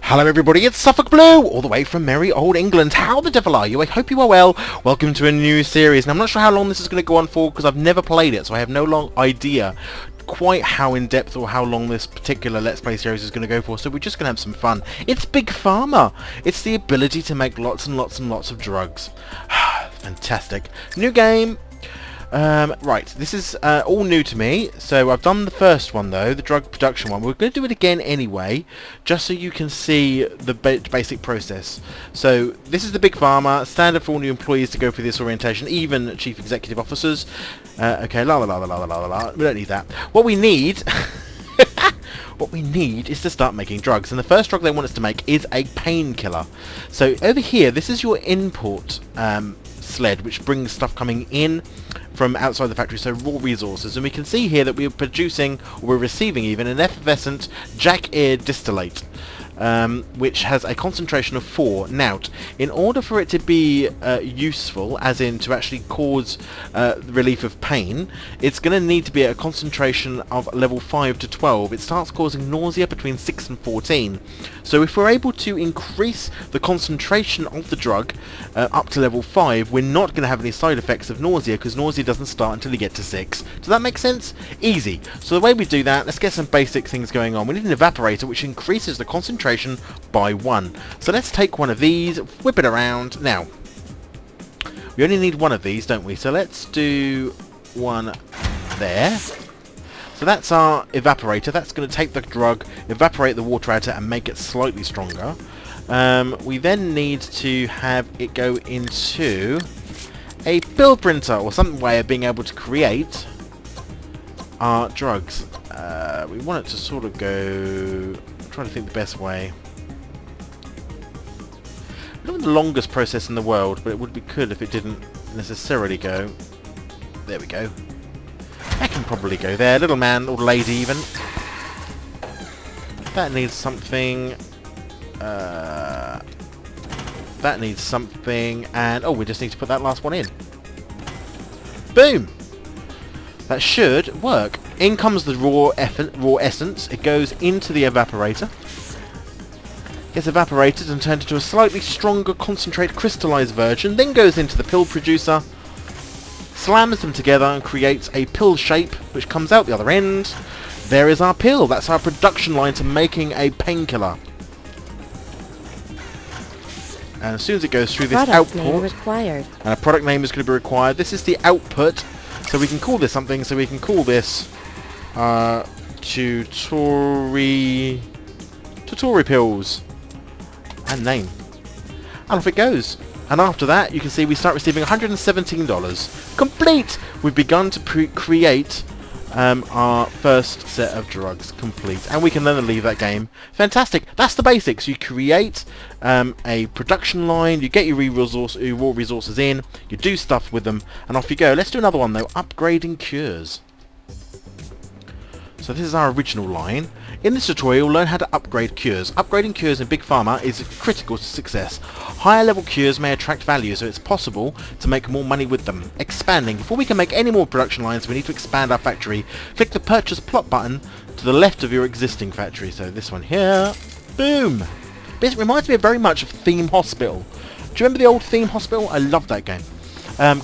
Hello everybody, it's SuffolkBlue, all the way from merry old England. How the devil are you? I hope you are well. Welcome to a new series. And I'm not sure how long this is going to go on for because I've never played it, so I have no long idea quite how in-depth or how long this particular Let's Play series is going to go for, so we're just going to have some fun. It's Big Pharma. It's the ability to make lots and lots and lots of drugs. Fantastic. New game. Right, this is all new to me, so I've done the first one though, the drug production one. We're going to do it again anyway, just so you can see the basic process. So this is the Big Pharma, standard for all new employees to go through this orientation, even chief executive officers. Okay, la la la la la la la la, we don't need that. What we need... What we need is to start making drugs, and the first drug they want us to make is a painkiller. So over here, this is your import sled, which brings stuff coming in from outside the factory, so raw resources, and we can see here that we're producing, or we're receiving even, an effervescent jack-ear distillate, which has a concentration of 4. Now, in order for it to be useful, as in to actually cause relief of pain, it's going to need to be at a concentration of level 5 to 12. It starts causing nausea between 6 and 14. So if we're able to increase the concentration of the drug up to level 5, we're not going to have any side effects of nausea, because nausea doesn't start until you get to 6. Does that make sense? Easy. So the way we do that, let's get some basic things going on. We need an evaporator, which increases the concentration by 1. So let's take one of these, whip it around. Now, we only need one of these, don't we? So let's do one there. So that's our evaporator. That's going to take the drug, evaporate the water out of it, and make it slightly stronger. We then need to have it go into a pill printer, or some way of being able to create our drugs. We want it to sort of go... I'm trying to think the best way. Not the longest process in the world, but it would be good if it didn't necessarily go. There we go. That can probably go there. Little man or lady even. That needs something. That needs something. And oh, we just need to put that last one in. Boom! That should work. In comes the raw essence. It goes into the evaporator. Gets evaporated and turned into a slightly stronger concentrate crystallized version. Then goes into the pill producer. Slams them together and creates a pill shape, which comes out the other end. There is our pill. That's our production line to making a painkiller. And as soon as it goes through this output, and a product name is going to be required. This is the output. So we can call this something. So we can call this Tutori pills, and name. And off it goes. And after that, you can see we start receiving $117. Complete! We've begun to create our first set of drugs. Complete. And we can then leave that game. Fantastic. That's the basics. You create a production line, you get your raw resources in, you do stuff with them, and off you go. Let's do another one though. Upgrading cures. So this is our original line. In this tutorial, learn how to upgrade cures. Upgrading cures in Big Pharma is critical to success. Higher level cures may attract value, so it's possible to make more money with them. Expanding. Before we can make any more production lines, we need to expand our factory. Click the purchase plot button to the left of your existing factory. So this one here. Boom! This reminds me very much of Theme Hospital. Do you remember the old Theme Hospital? I love that game.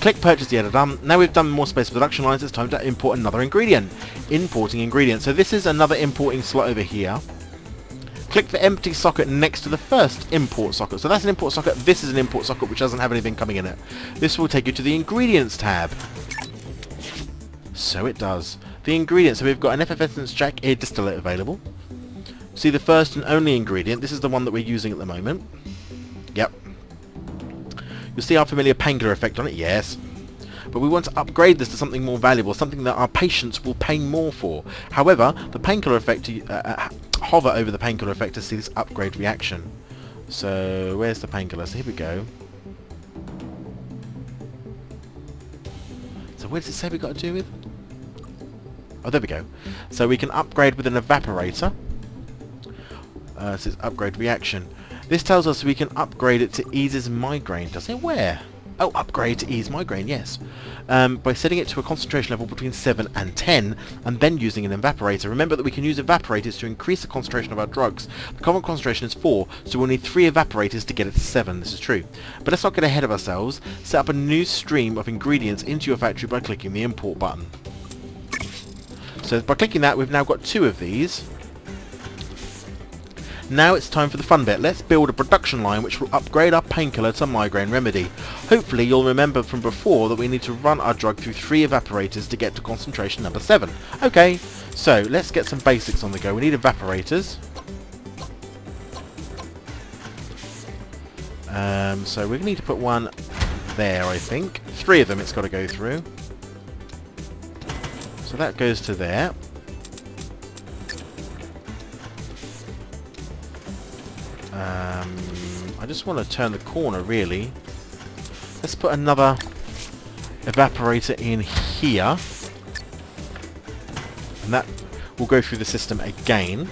Click purchase the editor. Now we've done more space for production lines, it's time to import another ingredient. Importing ingredient. So this is another importing slot over here. Click the empty socket next to the first import socket. So that's an import socket. This is an import socket which doesn't have anything coming in it. This will take you to the ingredients tab. So it does. The ingredients. So we've got an effervescent jack-ear distillate available. See the first and only ingredient. This is the one that we're using at the moment. Yep. You'll see our familiar painkiller effect on it, yes. But we want to upgrade this to something more valuable, something that our patients will pay more for. However, the painkiller effect, hover over the painkiller effect to see this upgrade reaction. So, where's the painkiller? So here we go. So where does it say we got to do with? Oh, there we go. So we can upgrade with an evaporator. So it's upgrade reaction. This tells us we can upgrade it to eases migraine. Does it? Where? Oh, upgrade to ease migraine, yes. By setting it to a concentration level between 7 and 10, and then using an evaporator. Remember that we can use evaporators to increase the concentration of our drugs. The common concentration is 4, so we'll need 3 evaporators to get it to 7. This is true. But let's not get ahead of ourselves. Set up a new stream of ingredients into your factory by clicking the import button. So by clicking that, we've now got 2 of these. Now it's time for the fun bit. Let's build a production line which will upgrade our painkiller to migraine remedy. Hopefully you'll remember from before that we need to run our drug through 3 evaporators to get to concentration number 7. Okay, so let's get some basics on the go. We need evaporators. So we need to put one there, I think. 3 of them it's got to go through. So that goes to there. I just want to turn the corner, really. Let's put another evaporator in here. And that will go through the system again.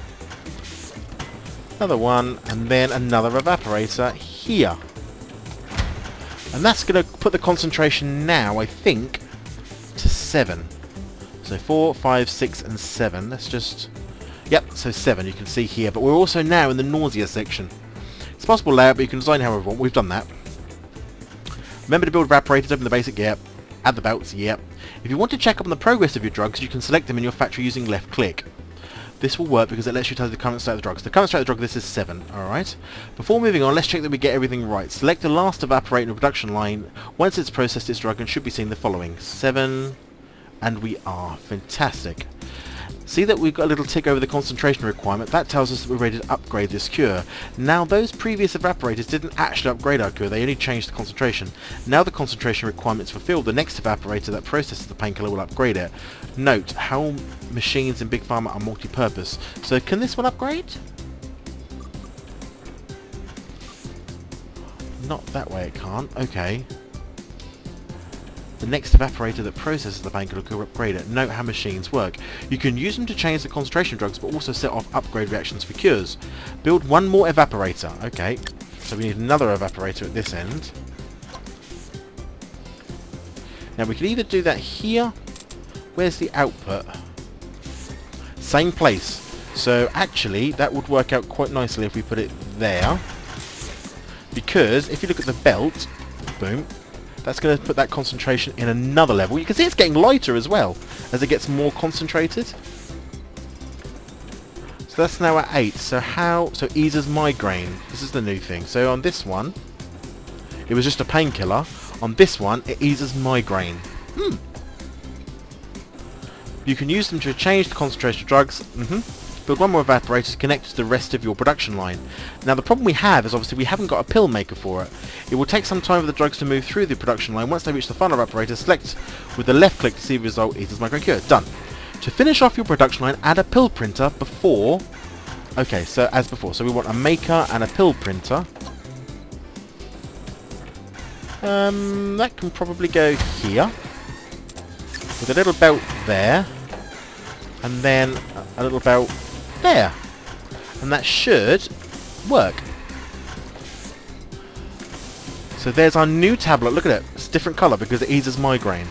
Another one, and then another evaporator here. And that's going to put the concentration now, I think, to 7. So 4, 5, 6, and 7. Let's just... Yep, so 7 you can see here. But we're also now in the nausea section. It's a possible layout, but you can design however you want. We've done that. Remember to build evaporators, open the basic, yep. Add the belts, yep. If you want to check up on the progress of your drugs, you can select them in your factory using left click. This will work because it lets you tell the current state of the drugs. The current state of the drug, this is 7, alright? Before moving on, let's check that we get everything right. Select the last evaporator in the production line. Once it's processed its drug and should be seeing the following. 7, and we are. Fantastic. See that we've got a little tick over the concentration requirement. That tells us that we're ready to upgrade this cure. Now, those previous evaporators didn't actually upgrade our cure, they only changed the concentration. Now the concentration requirement's fulfilled, the next evaporator that processes the painkiller will upgrade it. Note how machines in Big Pharma are multi-purpose. So can this one upgrade? Not that way it can't. Okay. The next evaporator that processes the painkiller will upgrade it. Note how machines work. You can use them to change the concentration drugs, but also set off upgrade reactions for cures. Build one more evaporator. Okay, so we need another evaporator at this end. Now we can either do that here. Where's the output? Same place. So actually, that would work out quite nicely if we put it there. Because if you look at the belt, boom, that's going to put that concentration in another level. You can see it's getting lighter as well as it gets more concentrated. So that's now at 8. So eases migraine. This is the new thing. So on this one, it was just a painkiller. On this one, it eases migraine. You can use them to change the concentration of drugs. Build one more evaporator to connect to the rest of your production line. Now the problem we have is obviously we haven't got a pill maker for it. It will take some time for the drugs to move through the production line. Once they reach the final evaporator, select with the left click to see the result. Eases migraine cure. Done. To finish off your production line, add a pill printer before... Okay, so as before. So we want a maker and a pill printer. That can probably go here. With a little belt there. And then a little belt there. And that should work. So there's our new tablet. Look at it. It's a different colour because it eases migraine.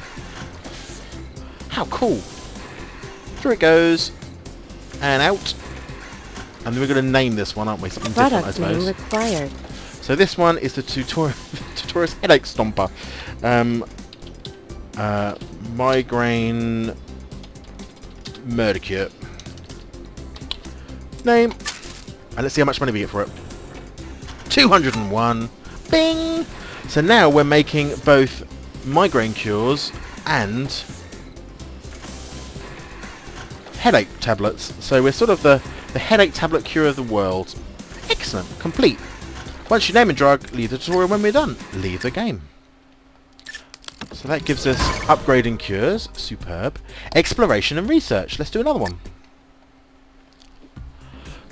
How cool. Through it goes. And out. And then we're going to name this one, aren't we? Something different, I suppose. Required. So this one is the Tutorials Headache Stomper. Migraine murder cure. Name. And let's see how much money we get for it. 201. Bing! So now we're making both migraine cures and headache tablets. So we're sort of the headache tablet cure of the world. Excellent. Complete. Once you name a drug, leave the tutorial. When we're done, leave the game. So that gives us upgrading cures. Superb. Exploration and research. Let's do another one.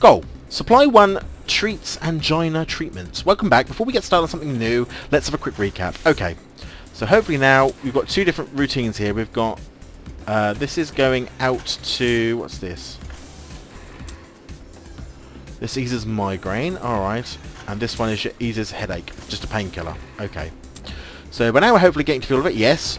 Goal. Supply 1 treats angina treatments. Welcome back. Before we get started on something new, let's have a quick recap. Okay. So hopefully now we've got 2 different routines here. We've got... this is going out to... What's this? This eases migraine. Alright. And this one is eases headache. Just a painkiller. Okay. So by now we're hopefully getting to feel of it. Yes.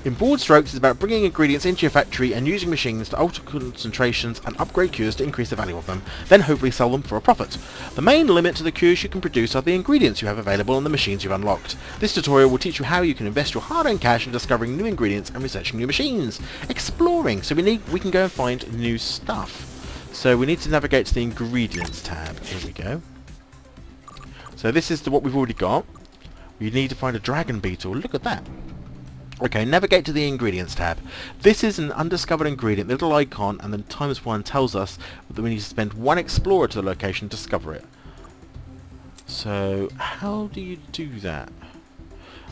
In broad strokes, it's about bringing ingredients into your factory and using machines to alter concentrations and upgrade cures to increase the value of them, then hopefully sell them for a profit. The main limit to the cures you can produce are the ingredients you have available and the machines you've unlocked. This tutorial will teach you how you can invest your hard-earned cash in discovering new ingredients and researching new machines. Exploring, so we can go and find new stuff. So we need to navigate to the ingredients tab. Here we go. So this is what we've already got. We need to find a dragon beetle. Look at that. Okay, navigate to the ingredients tab. This is an undiscovered ingredient, the little icon, and then ×1 tells us that we need to spend 1 explorer to the location to discover it. So, how do you do that?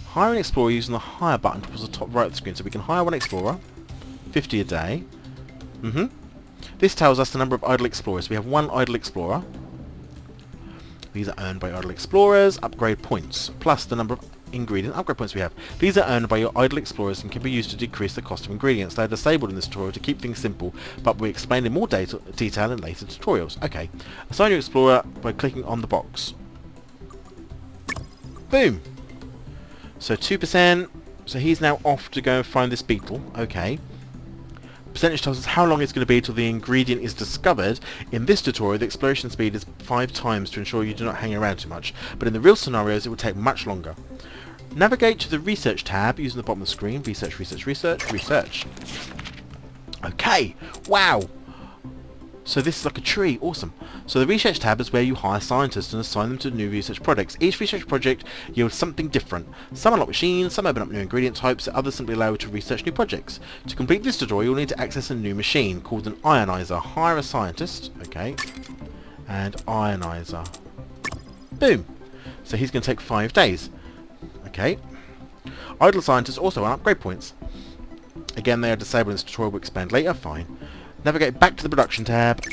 Hire an explorer using the hire button towards the top right of the screen. So we can hire 1 explorer, 50 a day. This tells us the number of idle explorers. We have 1 idle explorer. These are earned by idle explorers, upgrade points, plus the number of ingredient upgrade points we have. These are earned by your idle explorers and can be used to decrease the cost of ingredients. They are disabled in this tutorial to keep things simple, but we explain in more detail in later tutorials. Okay, assign your explorer by clicking on the box. Boom! So 2%, so he's now off to go and find this beetle. Okay. Percentage tells us how long it's going to be till the ingredient is discovered. In this tutorial, the exploration speed is 5 times to ensure you do not hang around too much, but in the real scenarios it will take much longer. Navigate to the research tab using the bottom of the screen. Research, research, research, research. Okay, wow. So this is like a tree, awesome. So the research tab is where you hire scientists and assign them to new research projects. Each research project yields something different. Some unlock machines, some open up new ingredient types, others simply allow you to research new projects. To complete this tutorial, you'll need to access a new machine called an ionizer. Hire a scientist, okay, and ionizer. Boom. So he's going to take 5 days. Okay. Idle scientists also earn upgrade points. Again, they are disabled in this tutorial, we'll expand later, fine. Navigate back to the production tab.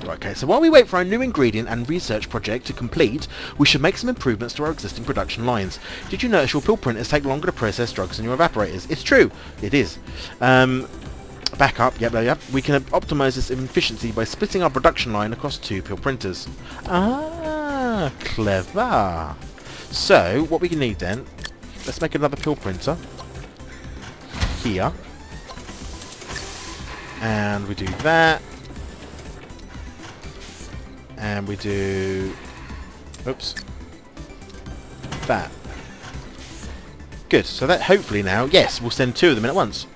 Right, okay, so while we wait for our new ingredient and research project to complete, we should make some improvements to our existing production lines. Did you notice your pill printers take longer to process drugs than your evaporators? It's true, it is. Back up, yep. We can optimize this efficiency by splitting our production line across 2 pill printers. Ah, clever. So, what we can need then, let's make another pill printer. Here. And we do that. And we do... Oops. That. Good. So that hopefully now, yes, we'll send 2 of them in at once.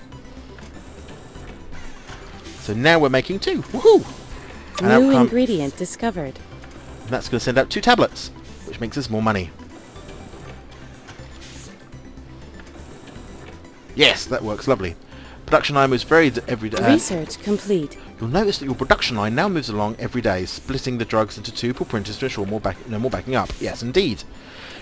So now we're making 2. Woohoo! New ingredient discovered. And that's going to send out 2 tablets, which makes us more money. Yes, that works lovely. Production line moves every day. Research complete. You'll notice that your production line now moves along every day, splitting the drugs into 2 pill printers to ensure more backing up. Yes, indeed.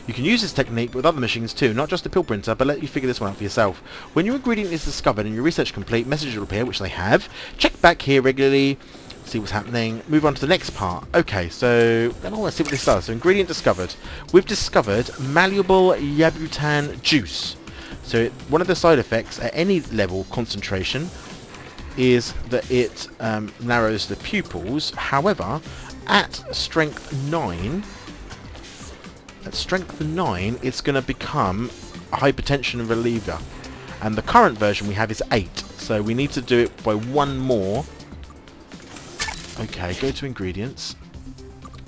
You can use this technique with other machines too, not just the pill printer, but let you figure this one out for yourself. When your ingredient is discovered and your research complete, messages will appear, which they have. Check back here regularly, see what's happening. Move on to the next part. Okay, so I want to see what this does. So ingredient discovered. We've discovered malleable yabutan juice. So one of the side effects at any level concentration is that it narrows the pupils. However, at strength 9, it's going to become a hypertension reliever. And the current version we have is 8. So we need to do it by 1 more. Okay, go to ingredients.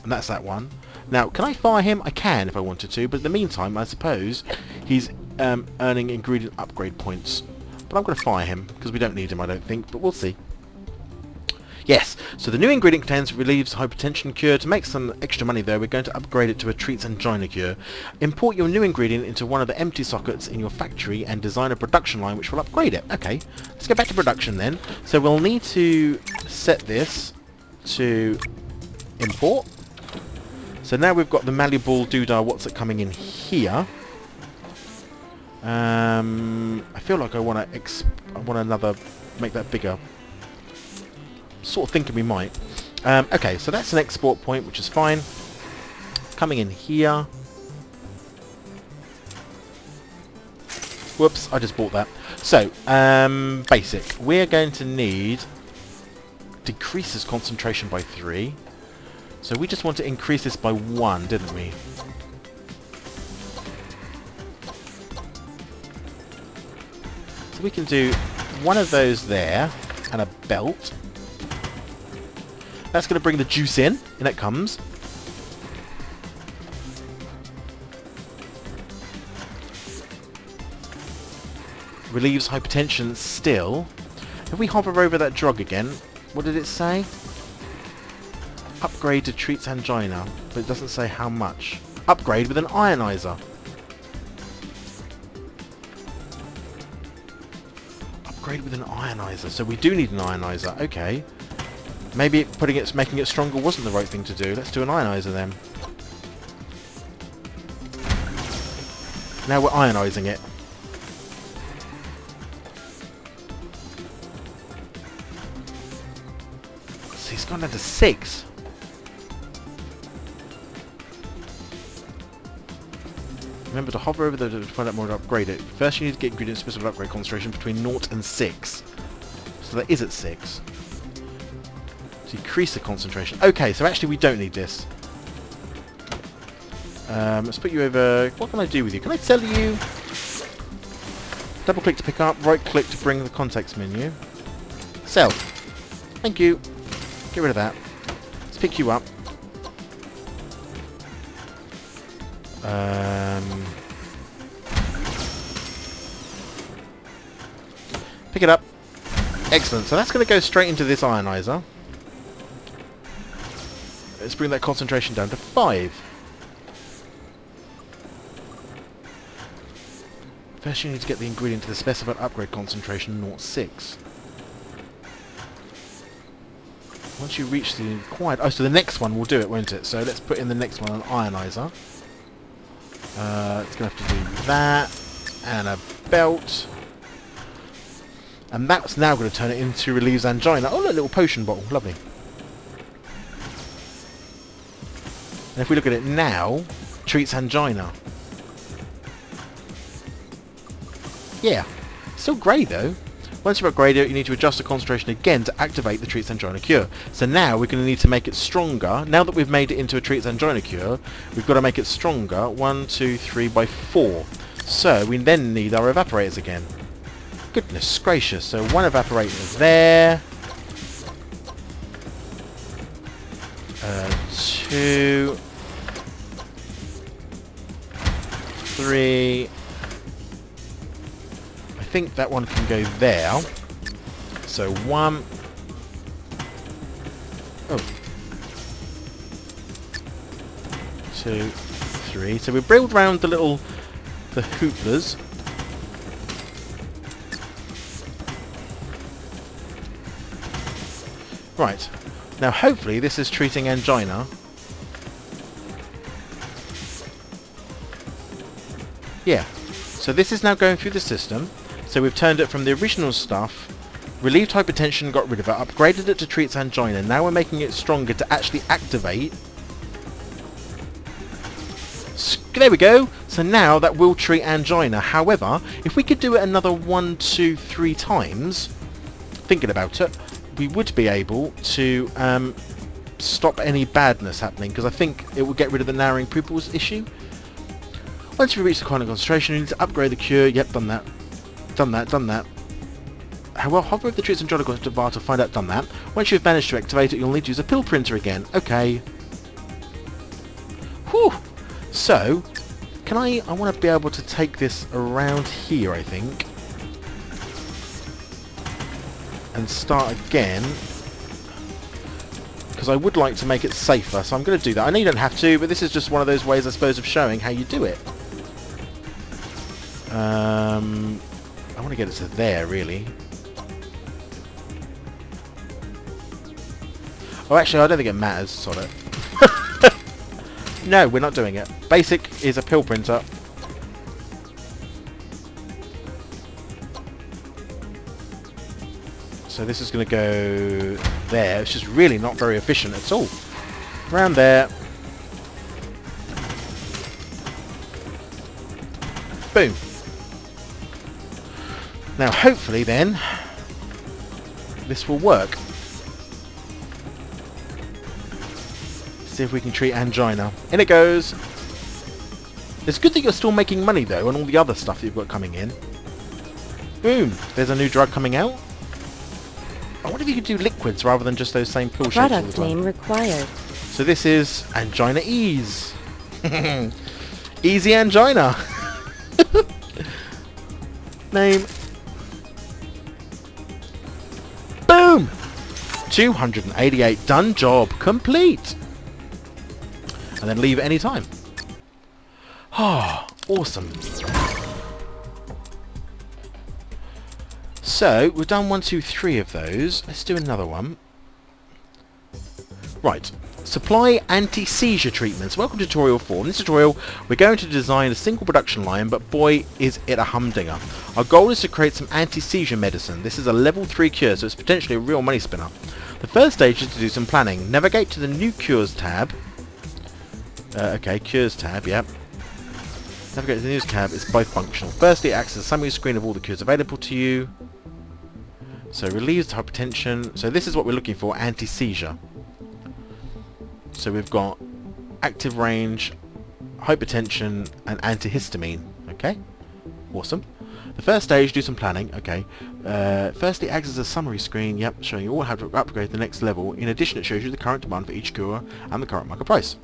And that's that one. Now, can I fire him? I can if I wanted to, but in the meantime, I suppose he's earning ingredient upgrade points. But I'm going to fire him, because we don't need him, I don't think, but we'll see. Yes, so the new ingredient relieves hypertension cure. To make some extra money though, we're going to upgrade it to a treats angina cure. Import your new ingredient into one of the empty sockets in your factory and design a production line which will upgrade it. Okay, let's get back to production then. So we'll need to set this to import. So now we've got the malleable doodah what's it coming in here. I feel like I want another, make that bigger. Sort of thinking we might. Okay, so that's an export point, which is fine. Coming in here. Whoops, I just bought that. So, basic. We're going to need decreases concentration by 3. So we just want to increase this by 1, didn't we? So we can do one of those there, and a belt. That's going to bring the juice in, and it comes. Relieves hypertension still. If we hover over that drug again, what did it say? Upgrade to treats angina, but it doesn't say how much. Upgrade with an ionizer. Upgrade with an ionizer. So we do need an ionizer. Okay. Maybe making it stronger wasn't the right thing to do. Let's do an ionizer then. Now we're ionizing it. See, it's gone down to 6. Remember to hover over to find out more to upgrade it. First you need to get ingredient specific upgrade concentration between 0 and 6. So that is at 6. Decrease the concentration. Okay, so actually we don't need this. Let's put you over... What can I do with you? Can I sell you? Double click to pick up, right click to bring the context menu. Sell. Thank you. Get rid of that. Let's pick you up. Pick it up. Excellent. So that's going to go straight into this ionizer. Let's bring that concentration down to 5. First you need to get the ingredient to the specified upgrade concentration 0.6. Once you reach the required... Oh, so the next one will do it, won't it? So let's put in the next one, an ionizer. It's going to have to do that. And a belt. And that's now going to turn it into relieves angina. Oh, look, a little potion bottle. Lovely. And if we look at it now, treats angina. Yeah. Still grey, though. Once you've upgraded it, you need to adjust the concentration again to activate the treats angina cure. So now we're going to need to make it stronger. Now that we've made it into a treats angina cure, we've got to make it stronger. 1, 2, 3 by 4. So we then need our evaporators again. Goodness gracious. So one evaporator there. 2, 3. I think that one can go there. So 1. Oh. 2, 3. So we build round the hooplas. Right. Now hopefully this is treating angina. Yeah. So this is now going through the system. So we've turned it from the original stuff, relieved hypertension, got rid of it, upgraded it to treats angina. Now we're making it stronger to actually activate. There we go. So now that will treat angina. However, if we could do it another 1, 2, 3 times, thinking about it, we would be able to stop any badness happening, because I think it will get rid of the narrowing pupils issue. Once you reach the kind of concentration, you need to upgrade the cure. Yep, done that. Done that, done that. Well, hover over the treats angina bar to find out done that. Once you've managed to activate it, you'll need to use a pill printer again. Okay. Whew! So, I want to be able to take this around here, I think. And start again. Because I would like to make it safer, so I'm going to do that. I know you don't have to, but this is just one of those ways, I suppose, of showing how you do it. I want to get it to there, really. Oh, actually, I don't think it matters. Sod it. No, we're not doing it. Basic is a pill printer. So this is going to go there. It's just really not very efficient at all. Around there. Boom. Now hopefully then this will work. See if we can treat angina. In it goes. It's good that you're still making money though on all the other stuff that you've got coming in. Boom! There's a new drug coming out. I wonder if you could do liquids rather than just those same pill shapes all the Product time. name required. So this is Angina Ease. Easy Angina. Name. Boom! 288 done, job complete. And then leave at any time. Ah, awesome. So we've done 1, 2, 3 of those. Let's do another one. Right. Supply anti-seizure treatments. Welcome to tutorial 4. In this tutorial, we're going to design a single production line, but boy, is it a humdinger. Our goal is to create some anti-seizure medicine. This is a level 3 cure, so it's potentially a real money spinner. The first stage is to do some planning. Navigate to the new Cures tab. Okay, Cures tab, yep. Navigate to the News tab. It's both functional. Firstly, it acts as a summary screen of all the cures available to you. So relieves hypertension. So this is what we're looking for, anti-seizure. So we've got active range, hypertension, and antihistamine. Okay, awesome. The first stage, do some planning. Okay. Firstly, acts as a summary screen. Yep, showing you all how to upgrade to the next level. In addition, it shows you the current demand for each cure and the current market price.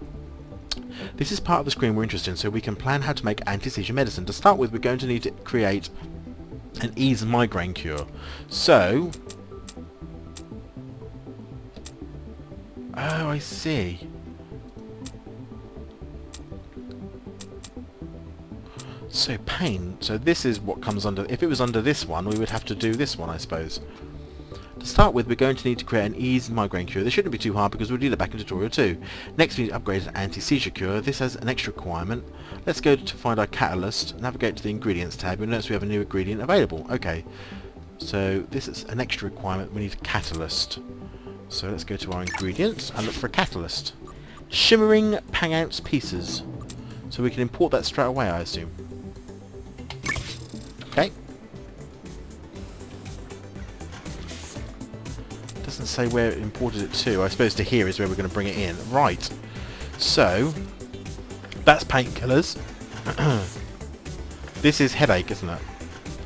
This is part of the screen we're interested in, so we can plan how to make anti-seizure medicine. To start with, we're going to need to create an ease migraine cure. So, oh, I see. So pain. So this is what comes under. If it was under this one, we would have to do this one, I suppose. To start with, we're going to need to create an ease migraine cure. This shouldn't be too hard because we'll do that back in tutorial 2. Next, we need to upgrade an anti-seizure cure. This has an extra requirement. Let's go to find our catalyst. Navigate to the ingredients tab. You'll notice we have a new ingredient available. Okay. So this is an extra requirement. We need a catalyst. So let's go to our ingredients and look for a catalyst. Shimmering Pang-Ounce pieces. So we can import that straight away, I assume. Okay. Doesn't say where it imported it to. I suppose to here is where we're going to bring it in. Right. So that's painkillers. This is headache, isn't it?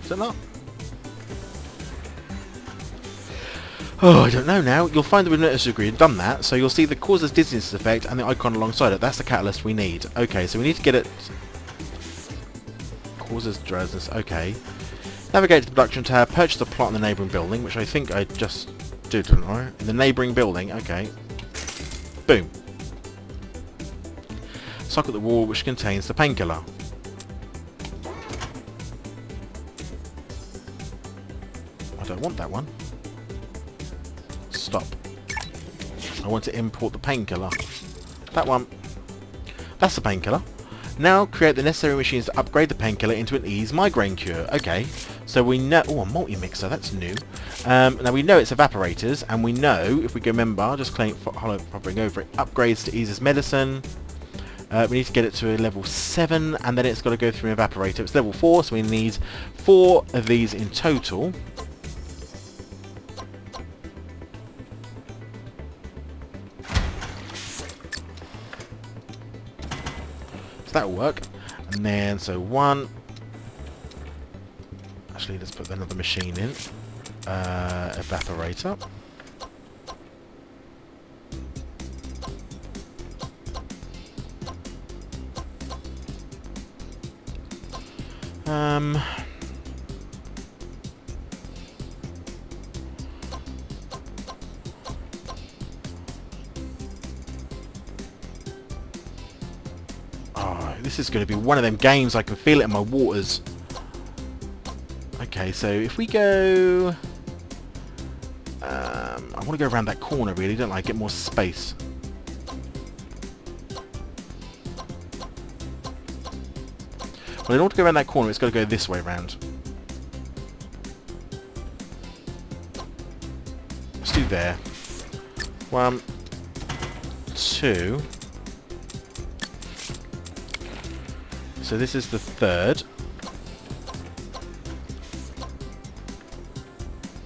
Is it not? Oh, I don't know now. You'll find that we've noticed and done that, so you'll see the causes dizziness effect and the icon alongside it. That's the catalyst we need. Okay, so we need to get it. Causes drowsiness. Okay. Navigate to the production tab. Purchase the plot in the neighbouring building, which I think I just did, didn't I? In the neighbouring building. Okay. Boom. Socket the wall, which contains the painkiller. I don't want that one. Stop. I want to import the painkiller. That one. That's the painkiller. Now create the necessary machines to upgrade the painkiller into an ease migraine cure. Okay, so we know... Oh, a multi-mixer, that's new. Now we know it's evaporators, and we know, if we can remember, just hovering over it, upgrades to ease medicine. We need to get it to a level 7, and then it's got to go through an evaporator. It's level 4, so we need 4 of these in total. That will work. And then, so 1. Actually, let's put another machine in. Evaporator. This is going to be one of them games. I can feel it in my waters. Okay, so if we go... I want to go around that corner, really, don't I? Get more space. Well, in order to go around that corner, it's got to go this way around. Let's do there. 1, 2... So this is the 3rd.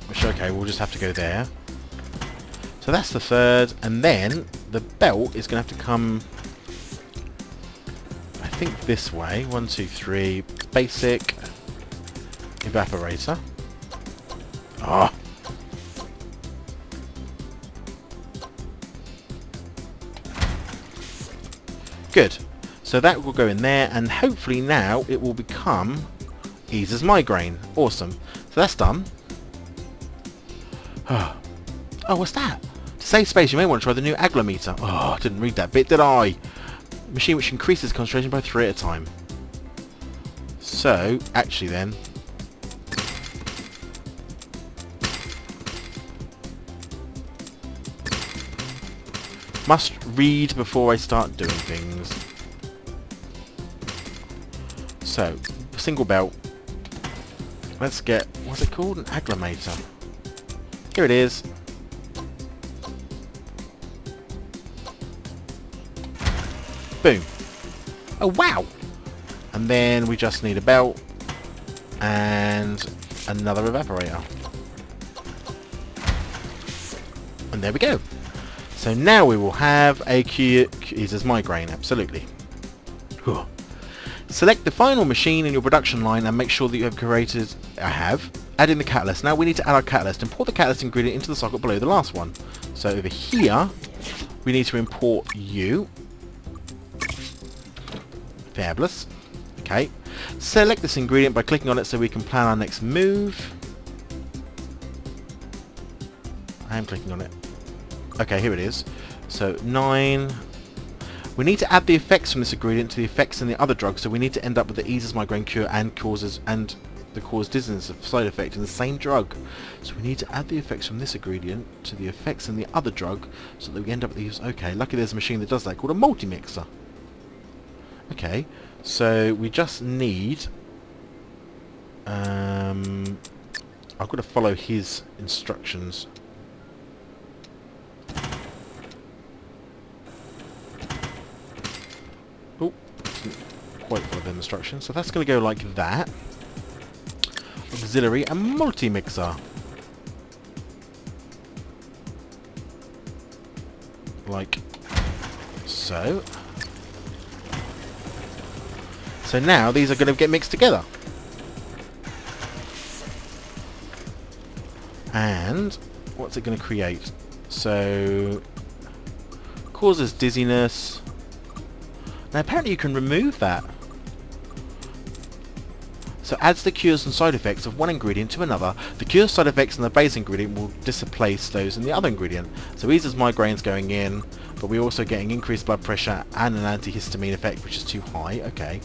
Which, okay, we'll just have to go there. So that's the 3rd, and then the belt is going to have to come, I think, this way. 1, 2, 3, basic evaporator. Ah. Good. So that will go in there, and hopefully now it will become eases migraine. Awesome. So that's done. Oh, what's that? To save space, you may want to try the new aglometer. Oh, I didn't read that bit, did I? Machine which increases concentration by 3 at a time. So, actually then... must read before I start doing things. So, single belt. Let's get... what's it called? An aglometer. Here it is. Boom. Oh, wow! And then we just need a belt and another evaporator. And there we go. So now we will have a eases migraine, absolutely. Whew. Select the final machine in your production line and make sure that you have created... add in the catalyst. Now we need to add our catalyst. Import the catalyst ingredient into the socket below the last one. So over here, we need to import you. Fabulous. Okay. Select this ingredient by clicking on it so we can plan our next move. I am clicking on it. Okay, here it is. So 9. We need to add the effects from this ingredient to the effects in the other drug, so we need to end up with the eases migraine cure and the cause dizziness of side effect in the same drug. So we need to add the effects from this ingredient to the effects in the other drug so that we end up with these. Okay, lucky there's a machine that does that called a multi-mixer. Okay, so we just need... I've got to follow his instructions. Oh, didn't quite follow the instructions. So that's going to go like that. Auxiliary and multi-mixer. Like so. So now these are going to get mixed together. And what's it going to create? So causes dizziness. Now apparently you can remove that. So adds the cures and side effects of one ingredient to another. The cure side effects in the base ingredient will displace those in the other ingredient. So eases migraines going in, but we're also getting increased blood pressure and an antihistamine effect, which is too high. Okay.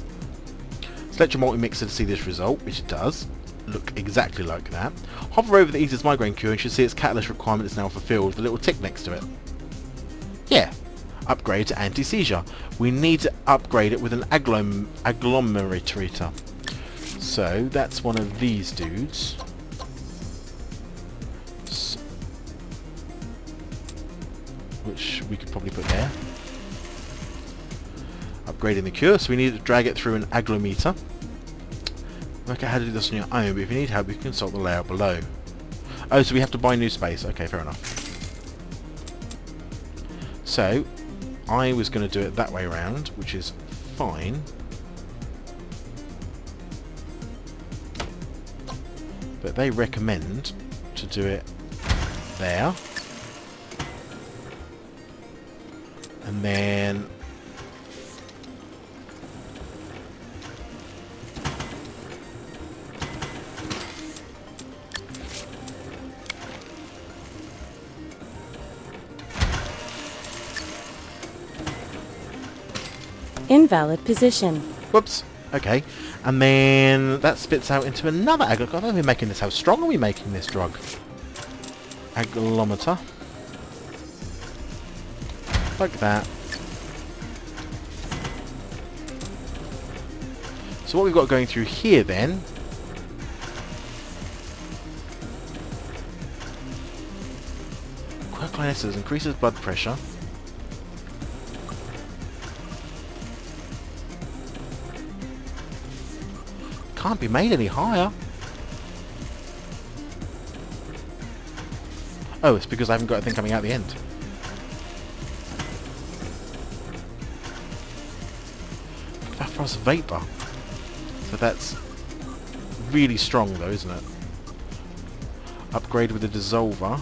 Select your multi-mixer to see this result, which it does. Look exactly like that. Hover over the eases migraine cure and you should see its catalyst requirement is now fulfilled with a little tick next to it. Yeah. Upgrade to anti-seizure. We need to upgrade it with an agglomerator. So that's one of these dudes. Which we could probably put there. Upgrading the cure, so we need to drag it through an aglometer. Work out how to do this on your own, but if you need help you can consult the layout below. Oh, so we have to buy new space. Okay, fair enough. So, I was going to do it that way around, which is fine. But they recommend to do it there. And then Invalid position. whoops. Okay. And then that spits out into another aglometer. God, are we making this? How strong are we making this drug? Aglometer. Like that. So what we've got going through here then quercetin increases blood pressure. Can't be made any higher. Oh, it's because I haven't got a thing coming out the end. Phosphorus vapor. So that's really strong though, isn't it? Upgrade with a dissolver.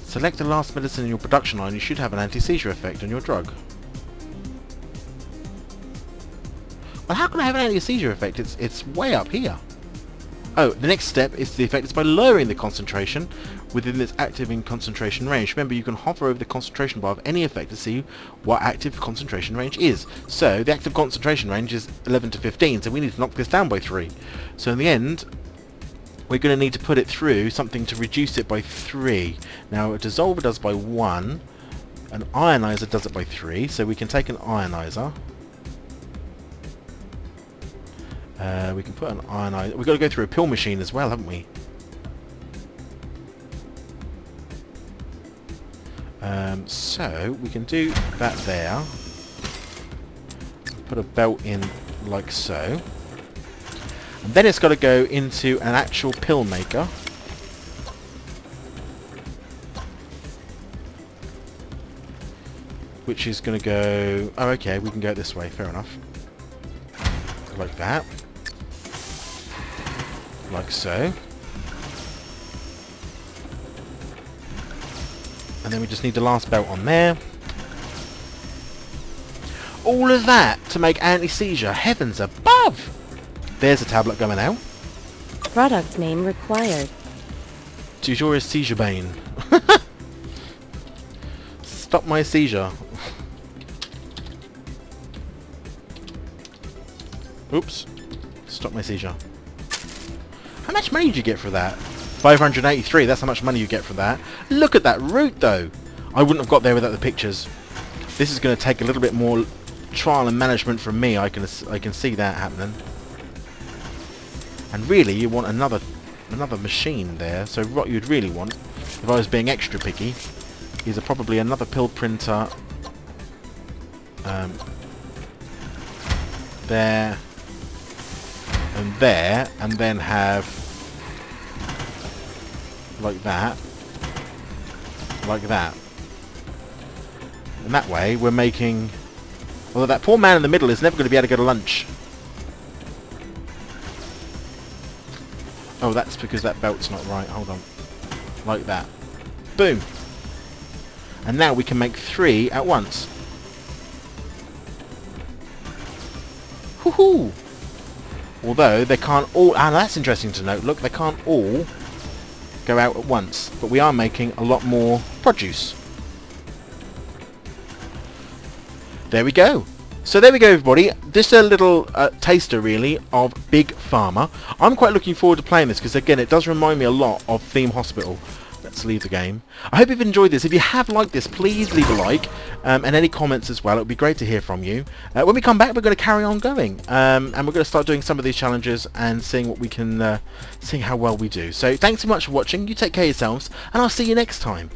Select the last medicine in your production line. You should have an anti-seizure effect on your drug. Well, how can I have an anti-seizure effect? It's way up here. Oh, the next step is the effect is by lowering the concentration within its active in concentration range. Remember, you can hover over the concentration bar of any effect to see what active concentration range is. So, the active concentration range is 11 to 15, so we need to knock this down by 3. So in the end, we're going to need to put it through something to reduce it by 3. Now, a dissolver does by 1, an ionizer does it by 3, so we can take an ionizer. We can put an ionizer. We've got to go through a pill machine as well, haven't we? So we can do that there. Put a belt in like so. And then it's got to go into an actual pill maker. Which is going to go... Oh, okay, we can go this way. Fair enough. Like that. Like so. And then we just need the last belt on there. All of that to make anti-seizure. Heavens above! There's a tablet going out. Product name required. Toujours seizure bane. Stop my seizure. Oops. Stop my seizure. How much money did you get for that? 583, that's how much money you get for that. Look at that route though. I wouldn't have got there without the pictures. This is going to take a little bit more trial and management from me. I can see that happening. And really you want another machine there. So what you'd really want, if I was being extra picky, is probably another pill printer there and there, and then have like that, and that way we're making... Although that poor man in the middle is never going to be able to go to lunch. Oh, that's because that belt's not right. Hold on. Like that. Boom. And now we can make 3 at once. Woohoo! Although they can't all... Ah, that's interesting to note. Look, they can't all go out at once. But we are making a lot more produce. There we go. So there we go, everybody. Just a little taster, really, of Big Pharma. I'm quite looking forward to playing this because, again, it does remind me a lot of Theme Hospital. Let's leave the game. I hope you've enjoyed this. If you have liked this, please leave a like and any comments as well. It would be great to hear from you. When we come back, we're going to carry on going and we're going to start doing some of these challenges and seeing what we can, seeing how well we do. So thanks so much for watching. You take care of yourselves and I'll see you next time.